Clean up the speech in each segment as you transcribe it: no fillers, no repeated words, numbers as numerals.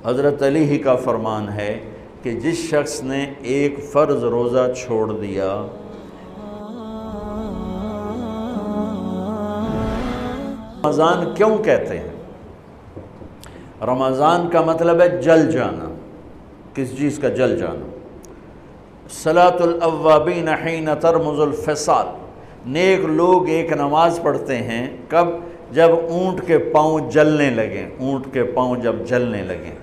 حضرت علی ہی کا فرمان ہے کہ جس شخص نے ایک فرض روزہ چھوڑ دیا، رمضان کیوں کہتے ہیں؟ رمضان کا مطلب ہے جل جانا، کس چیز کا جل جانا؟ صلاۃ الاوابین حین ترمز الفصال، نیک لوگ ایک نماز پڑھتے ہیں کب؟ جب اونٹ کے پاؤں جلنے لگیں، اونٹ کے پاؤں جب جلنے لگیں،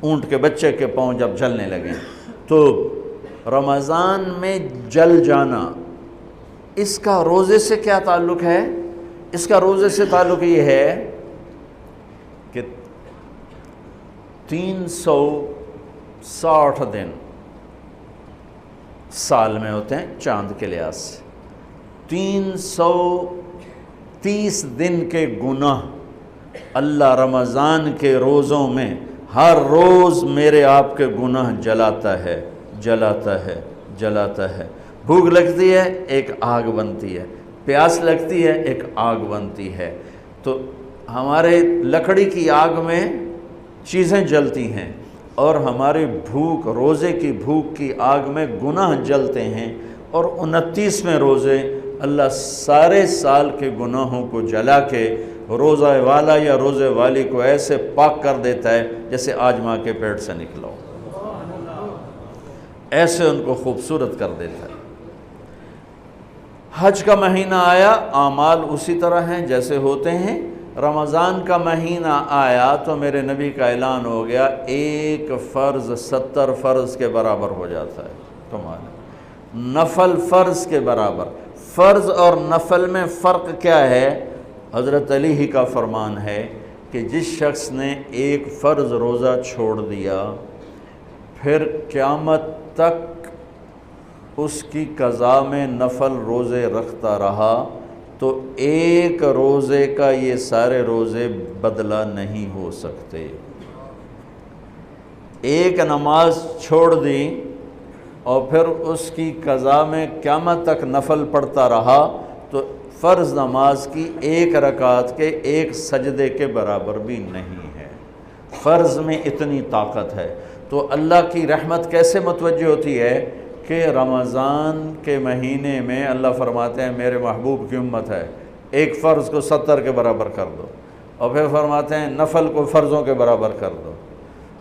اونٹ کے بچے کے پاؤں جب جلنے لگیں، تو رمضان میں جل جانا، اس کا روزے سے کیا تعلق ہے؟ اس کا روزے سے تعلق یہ ہے کہ 360 دن سال میں ہوتے ہیں چاند کے لحاظ سے، 330 دن کے گناہ اللہ رمضان کے روزوں میں ہر روز میرے آپ کے گناہ جلاتا ہے، جلاتا ہے، جلاتا ہے۔ بھوک لگتی ہے، ایک آگ بنتی ہے، پیاس لگتی ہے، ایک آگ بنتی ہے۔ تو ہمارے لکڑی کی آگ میں چیزیں جلتی ہیں اور ہماری بھوک، روزے کی بھوک کی آگ میں گناہ جلتے ہیں، اور 29ویں روزے اللہ سارے سال کے گناہوں کو جلا کے روزہ والا یا روزے والی کو ایسے پاک کر دیتا ہے جیسے آج ماں کے پیٹ سے نکلا ہو، ایسے ان کو خوبصورت کر دیتا ہے۔ حج کا مہینہ آیا، اعمال اسی طرح ہیں جیسے ہوتے ہیں۔ رمضان کا مہینہ آیا تو میرے نبی کا اعلان ہو گیا، ایک فرض 70 فرض کے برابر ہو جاتا ہے تمہارا، نفل فرض کے برابر۔ فرض اور نفل میں فرق کیا ہے؟ حضرت علی ہی کا فرمان ہے کہ جس شخص نے ایک فرض روزہ چھوڑ دیا، پھر قیامت تک اس کی قضا میں نفل روزے رکھتا رہا، تو ایک روزے کا یہ سارے روزے بدلہ نہیں ہو سکتے۔ ایک نماز چھوڑ دی اور پھر اس کی قضا میں قیامت تک نفل پڑھتا رہا، تو فرض نماز کی ایک رکعت کے ایک سجدے کے برابر بھی نہیں ہے۔ فرض میں اتنی طاقت ہے۔ تو اللہ کی رحمت کیسے متوجہ ہوتی ہے کہ رمضان کے مہینے میں اللہ فرماتے ہیں میرے محبوب کی امت ہے، ایک فرض کو 70 کے برابر کر دو، اور پھر فرماتے ہیں نفل کو فرضوں کے برابر کر دو،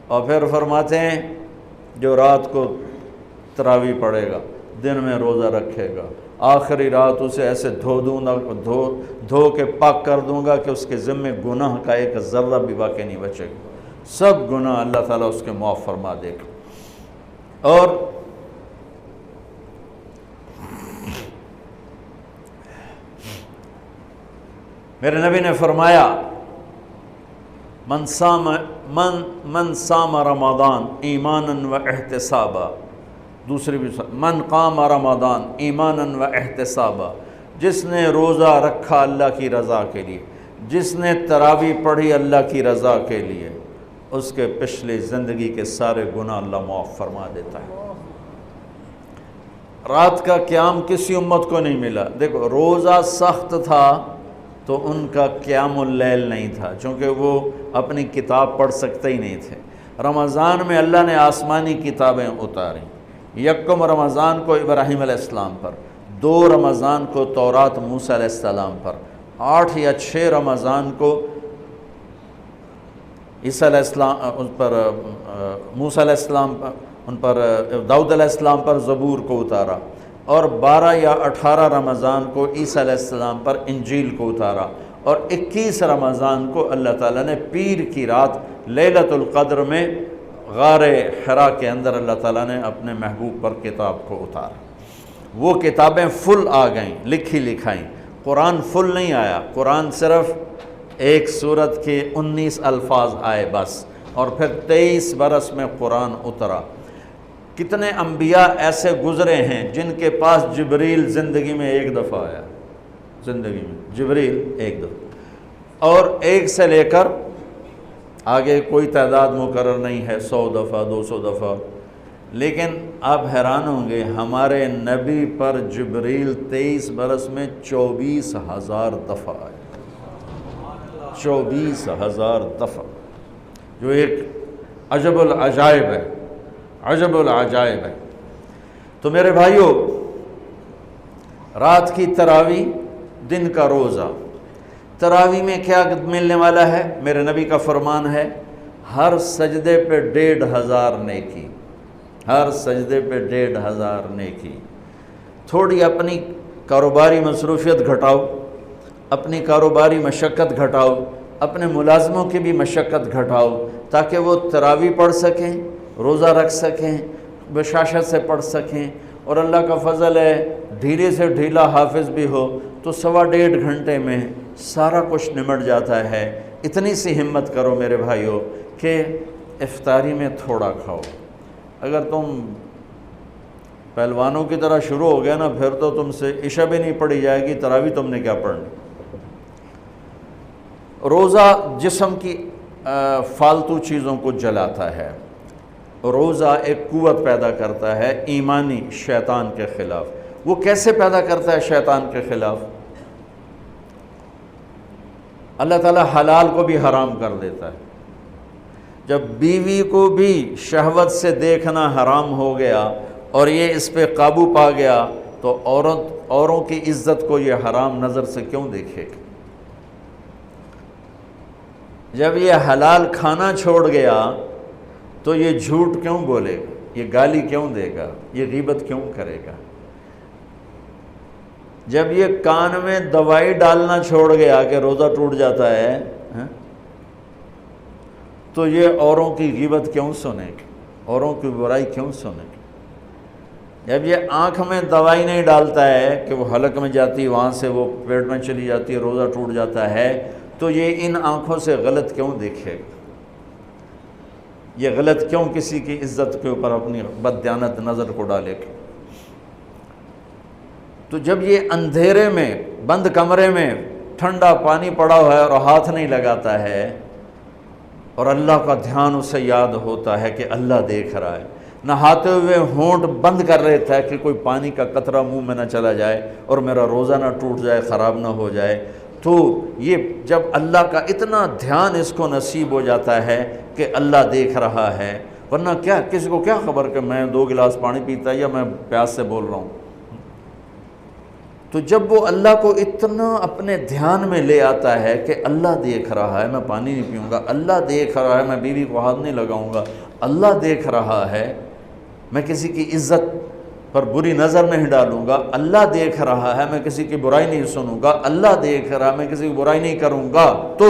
اور پھر فرماتے ہیں جو رات کو تراویح پڑھے گا، دن میں روزہ رکھے گا، آخری رات اسے ایسے دھو کے پاک کر دوں گا کہ اس کے ذمے گناہ کا ایک ذرہ بھی باقی نہیں بچے گا، سب گناہ اللہ تعالیٰ اس کے معاف فرما دے گا۔ اور میرے نبی نے فرمایا من صام رمضان ایمانا و احتسابا، دوسری بھی من قام رمضان ایمانا و احتسابا، جس نے روزہ رکھا اللہ کی رضا کے لیے، جس نے تراویح پڑھی اللہ کی رضا کے لیے، اس کے پچھلی زندگی کے سارے گناہ اللہ معاف فرما دیتا ہے۔ رات کا قیام کسی امت کو نہیں ملا۔ دیکھو روزہ سخت تھا تو ان کا قیام اللیل نہیں تھا، چونکہ وہ اپنی کتاب پڑھ سکتے ہی نہیں تھے۔ رمضان میں اللہ نے آسمانی کتابیں اتاریں، یکم رمضان کو ابراہیم علیہ السلام پر، 2 رمضان کو تورات موسیٰ علیہ السلام پر، 8 یا 6 رمضان کو عیسیٰ علیہ السلام ان پر، موسیٰ علیہ السلام ان پر، داؤد علیہ السلام پر زبور کو اتارا، اور 12 یا 18 رمضان کو عیسیٰ علیہ السلام پر انجیل کو اتارا، اور 21 رمضان کو اللہ تعالیٰ نے پیر کی رات لیلۃ القدر میں غار حرا کے اندر اللہ تعالیٰ نے اپنے محبوب پر کتاب کو اتارا۔ وہ کتابیں فل آ گئیں، لکھی لکھائیں۔ قرآن فل نہیں آیا، قرآن صرف ایک سورت کے 19 الفاظ آئے بس، اور پھر 23 برس میں قرآن اترا۔ کتنے انبیاء ایسے گزرے ہیں جن کے پاس جبریل زندگی میں ایک دفعہ آیا، زندگی میں جبریل ایک دفعہ، اور ایک سے لے کر آگے کوئی تعداد مقرر نہیں ہے، 100 دفعہ 200 دفعہ، لیکن آپ حیران ہوں گے ہمارے نبی پر جبریل 23 برس میں 24,000 دفعہ آئے، 24,000 دفعہ، جو ایک عجب العجائب ہے، عجب العجائب ہے۔ تو میرے بھائیوں، رات کی تراویح، دن کا روزہ، تراویح میں کیا ملنے والا ہے؟ میرے نبی کا فرمان ہے ہر سجدے پہ 1500 نیکی، ہر سجدے پہ 1500 نیکی۔ تھوڑی اپنی کاروباری مصروفیت گھٹاؤ، اپنی کاروباری مشقت گھٹاؤ، اپنے ملازموں کی بھی مشقت گھٹاؤ، تاکہ وہ تراویح پڑھ سکیں، روزہ رکھ سکیں، بشاشت سے پڑھ سکیں، اور اللہ کا فضل ہے ڈھیلے سے ڈھیلا حافظ بھی ہو تو 1.5 گھنٹے میں سارا کچھ نمٹ جاتا ہے۔ اتنی سی ہمت کرو میرے بھائیوں کہ افطاری میں تھوڑا کھاؤ۔ اگر تم پہلوانوں کی طرح شروع ہو گیا نا، پھر تو تم سے عشاء بھی نہیں پڑھی جائے گی، تراویح تم نے کیا پڑھنی۔ روزہ جسم کی فالتو چیزوں کو جلاتا ہے، روزہ ایک قوت پیدا کرتا ہے ایمانی شیطان کے خلاف۔ وہ کیسے پیدا کرتا ہے شیطان کے خلاف؟ اللہ تعالیٰ حلال کو بھی حرام کر دیتا ہے۔ جب بیوی کو بھی شہوت سے دیکھنا حرام ہو گیا اور یہ اس پہ قابو پا گیا تو اوروں کی عزت کو یہ حرام نظر سے کیوں دیکھے گا؟ جب یہ حلال کھانا چھوڑ گیا تو یہ جھوٹ کیوں بولے گا، یہ گالی کیوں دے گا، یہ غیبت کیوں کرے گا؟ جب یہ کان میں دوائی ڈالنا چھوڑ گیا کہ روزہ ٹوٹ جاتا ہے تو یہ اوروں کی غیبت کیوں سنے گا، اوروں کی برائی کیوں سنے گا؟ جب یہ آنکھ میں دوائی نہیں ڈالتا ہے کہ وہ حلق میں جاتی، وہاں سے وہ پیٹ میں چلی جاتی ہے، روزہ ٹوٹ جاتا ہے، تو یہ ان آنکھوں سے غلط کیوں دیکھے گا؟ یہ غلط کیوں کسی کی عزت کے اوپر اپنی بددیانت نظر کو ڈالے گا؟ تو جب یہ اندھیرے میں بند کمرے میں ٹھنڈا پانی پڑا ہوا ہے اور ہاتھ نہیں لگاتا ہے اور اللہ کا دھیان اسے یاد ہوتا ہے کہ اللہ دیکھ رہا ہے، نہاتے ہوئے ہونٹ بند کر لیتا ہے کہ کوئی پانی کا قطرہ منہ میں نہ چلا جائے اور میرا روزہ نہ ٹوٹ جائے، خراب نہ ہو جائے، تو یہ جب اللہ کا اتنا دھیان اس کو نصیب ہو جاتا ہے کہ اللہ دیکھ رہا ہے، ورنہ کیا کسی کو کیا خبر کہ میں 2 گلاس پانی پیتا یا میں پیاس سے بول رہا ہوں۔ تو جب وہ اللہ کو اتنا اپنے دھیان میں لے آتا ہے کہ اللہ دیکھ رہا ہے، میں پانی نہیں پیوں گا، اللہ دیکھ رہا ہے، میں بیوی کو ہاتھ نہیں لگاؤں گا، اللہ دیکھ رہا ہے، میں کسی کی عزت پر بری نظر نہیں ڈالوں گا، اللہ دیکھ رہا ہے، میں کسی کی برائی نہیں سنوں گا، اللہ دیکھ رہا ہے، میں کسی کی برائی نہیں کروں گا، تو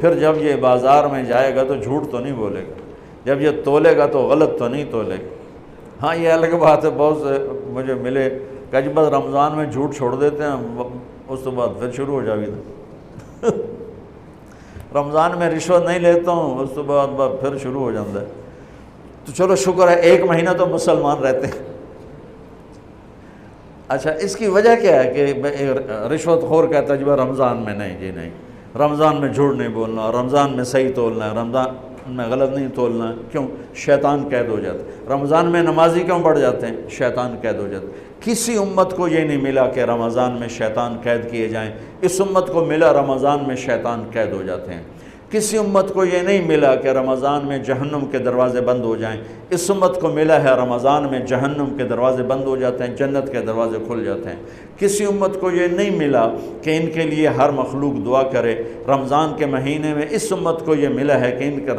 پھر جب یہ بازار میں جائے گا تو جھوٹ تو نہیں بولے گا، جب یہ تولے گا تو غلط تو نہیں تولے گا۔ ہاں یہ الگ بات ہے، بہت سے مجھے ملے کہ جب بس رمضان میں جھوٹ چھوڑ دیتے ہیں، اس کے بعد پھر شروع ہو جائے گا۔ رمضان میں رشوت نہیں لیتا ہوں، اس کے بعد پھر شروع ہو جاتا ہے۔ تو چلو شکر ہے 1 مہینہ تو مسلمان رہتے ہیں۔ اچھا اس کی وجہ کیا ہے کہ رشوت خور کہتا ہے جی رمضان میں نہیں، جی نہیں، رمضان میں جھوٹ نہیں بولنا، رمضان میں صحیح تولنا ہے، رمضان میں غلط نہیں تولنا ہے۔ کیوں؟ شیطان قید ہو جاتا ہے۔ رمضان میں نمازی کیوں بڑھ جاتے ہیں؟ شیطان قید ہو جاتا ہے۔ کسی امت کو یہ نہیں ملا کہ رمضان میں شیطان قید کیے جائیں، اس امت کو ملا رمضان میں شیطان قید ہو جاتے ہیں۔ کسی امت کو یہ نہیں ملا کہ رمضان میں جہنم کے دروازے بند ہو جائیں، اس امت کو ملا ہے رمضان میں جہنم کے دروازے بند ہو جاتے ہیں، جنت کے دروازے کھل جاتے ہیں۔ کسی امت کو یہ نہیں ملا کہ ان کے لیے ہر مخلوق دعا کرے، رمضان کے مہینے میں اس امت کو یہ ملا ہے کہ ان کے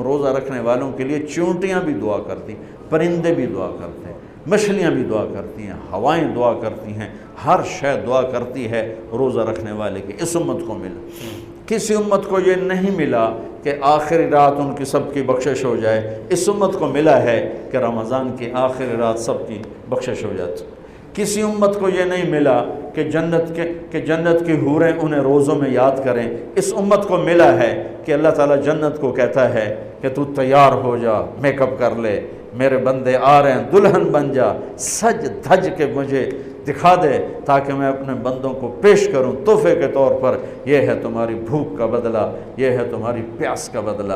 روزہ رکھنے والوں کے لیے چونٹیاں بھی دعا کرتی، پرندے بھی دعا کرتے ہیں، مچھلیاں بھی دعا کرتی ہیں، ہوائیں دعا کرتی ہیں، ہر شے دعا کرتی ہے روزہ رکھنے والے کی۔ اس امت کو ملا۔ کسی امت کو یہ نہیں ملا کہ آخری رات ان کی سب کی بخشش ہو جائے، اس امت کو ملا ہے کہ رمضان کی آخری رات سب کی بخشش ہو جاتی۔ کسی امت کو یہ نہیں ملا کہ جنت کی حوریں انہیں روزوں میں یاد کریں، اس امت کو ملا ہے کہ اللہ تعالیٰ جنت کو کہتا ہے کہ تو تیار ہو جا، میک اپ کر لے، میرے بندے آ رہے ہیں، دلہن بن جا، سج دھج کے مجھے دکھا دے تاکہ میں اپنے بندوں کو پیش کروں تحفے کے طور پر۔ یہ ہے تمہاری بھوک کا بدلہ، یہ ہے تمہاری پیاس کا بدلہ۔